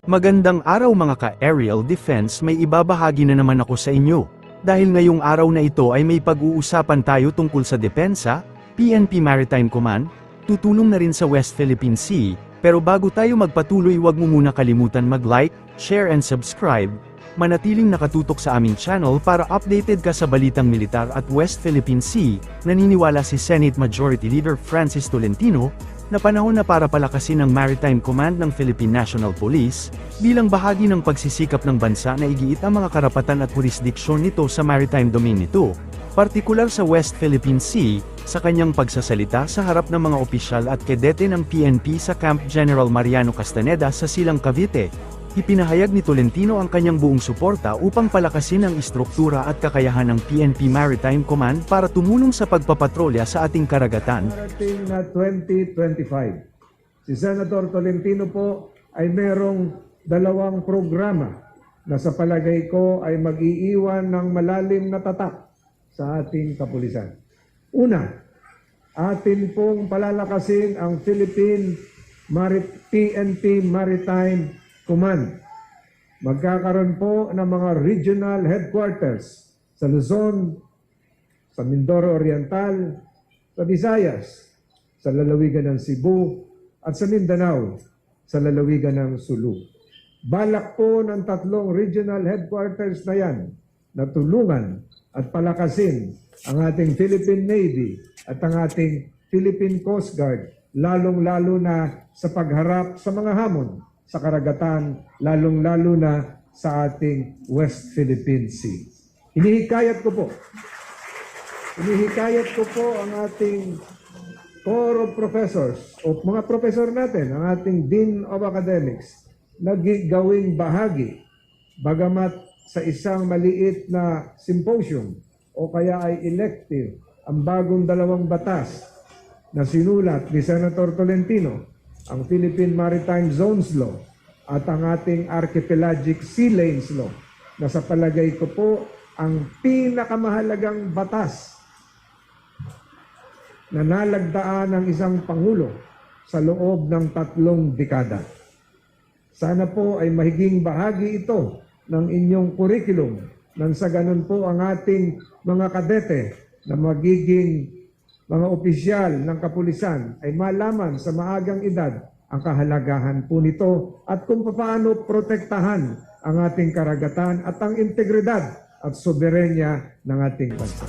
Magandang araw mga ka-aerial defense, may ibabahagi na naman ako sa inyo. Dahil ngayong araw na ito ay may pag-uusapan tayo tungkol sa depensa, PNP Maritime Command, tutulong na rin sa West Philippine Sea, pero bago tayo magpatuloy huwag mo muna kalimutan mag-like, share and subscribe, manatiling nakatutok sa aming channel para updated ka sa balitang militar at West Philippine Sea. Naniniwala si Senate Majority Leader Francis Tolentino, na panahon na para palakasin ang Maritime Command ng Philippine National Police, bilang bahagi ng pagsisikap ng bansa na igiit ang mga karapatan at jurisdiksyon nito sa maritime domain nito, partikular sa West Philippine Sea. Sa kanyang pagsasalita sa harap ng mga opisyal at kedete ng PNP sa Camp General Mariano Castaneda sa Silang Cavite, ipinahayag ni Tolentino ang kanyang buong suporta upang palakasin ang istruktura at kakayahan ng PNP Maritime Command para tumulong sa pagpapatrolya sa ating karagatan. Darating na 2025, si Senator Tolentino po ay merong dalawang programa na sa palagay ko ay mag-iiwan ng malalim na tatak sa ating kapulisan. Una, atin pong palalakasin ang PNP Maritime Command. Magkakaroon po ng mga regional headquarters sa Luzon, sa Mindoro Oriental, sa Visayas, sa lalawigan ng Cebu, at sa Mindanao, sa lalawigan ng Sulu. Balak po ng tatlong regional headquarters na yan na tulungan at palakasin ang ating Philippine Navy at ang ating Philippine Coast Guard, lalong-lalo na sa pagharap sa mga hamon sa karagatan, lalong-lalo na sa ating West Philippine Sea. Hinihikayat ko po ang ating Corps of Professors o mga professor natin, ang ating Dean of Academics, na gawing bahagi, bagamat sa isang maliit na symposium o kaya ay elective, ang bagong dalawang batas na sinulat ni Senator Tolentino, ang Philippine Maritime Zones Law at ang ating Archipelagic Sea Lanes Law, na sa palagay ko po ang pinakamahalagang batas na nalagdaan ng isang Pangulo sa loob ng 3 dekada. Sana po ay mahiging bahagi ito ng inyong curriculum nang sa ganun po ang ating mga kadete na magiging mga opisyal ng kapulisan ay malaman sa maagang edad ang kahalagahan po nito at kung paano protektahan ang ating karagatan at ang integridad at soberenya ng ating bansa.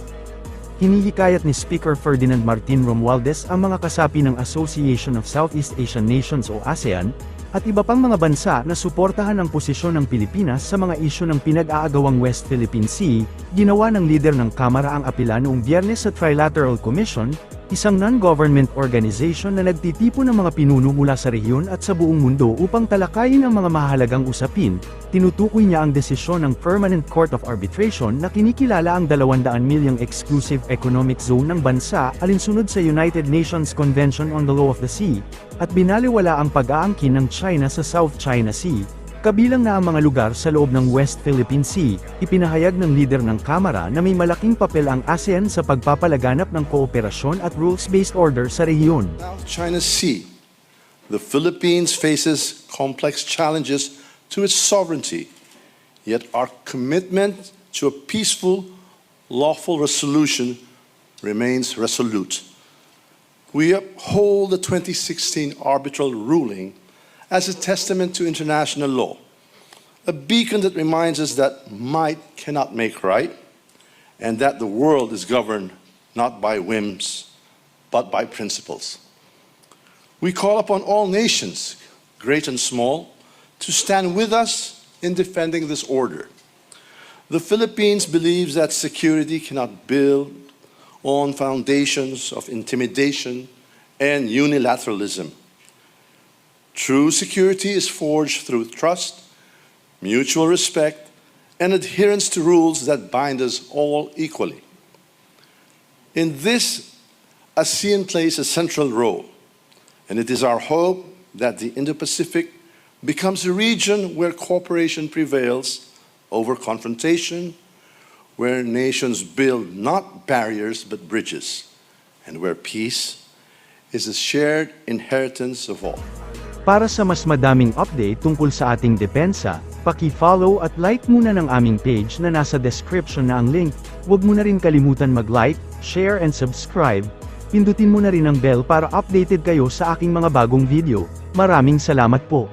Hinihikayat ni Speaker Ferdinand Martin Romualdez ang mga kasapi ng Association of Southeast Asian Nations o ASEAN, at iba pang mga bansa na suportahan ang posisyon ng Pilipinas sa mga isyu ng pinag-aagawang West Philippine Sea. Ginawa ng lider ng Kamara ang apela noong Biyernes sa Trilateral Commission, isang non-government organization na nagtitipon ng mga pinuno mula sa rehiyon at sa buong mundo upang talakayin ang mga mahalagang usapin. Tinutukoy niya ang desisyon ng Permanent Court of Arbitration na kinikilala ang 200 milyong exclusive economic zone ng bansa alinsunod sa United Nations Convention on the Law of the Sea, at binaliwala ang pag-aangkin ng China sa South China Sea, kabilang na ang mga lugar sa loob ng West Philippine Sea. Ipinahayag ng lider ng Kamara na may malaking papel ang ASEAN sa pagpapalaganap ng kooperasyon at rules-based order sa rehiyon. South China Sea, the Philippines faces complex challenges to its sovereignty, yet our commitment to a peaceful, lawful resolution remains resolute. We uphold the 2016 arbitral ruling as a testament to international law, a beacon that reminds us that might cannot make right, and that the world is governed not by whims, but by principles. We call upon all nations, great and small, to stand with us in defending this order. The Philippines believes that security cannot build on foundations of intimidation and unilateralism. True security is forged through trust, mutual respect, and adherence to rules that bind us all equally. In this, ASEAN plays a central role, and it is our hope that the Indo-Pacific becomes a region where cooperation prevails over confrontation, where nations build not barriers but bridges, and where peace is a shared inheritance of all. Para sa mas madaming update tungkol sa ating depensa, paki-follow at like muna ng aming page na nasa description na ang link. Huwag mo na rin kalimutan mag-like, share and subscribe. Pindutin mo na rin ang bell para updated kayo sa aking mga bagong video. Maraming salamat po.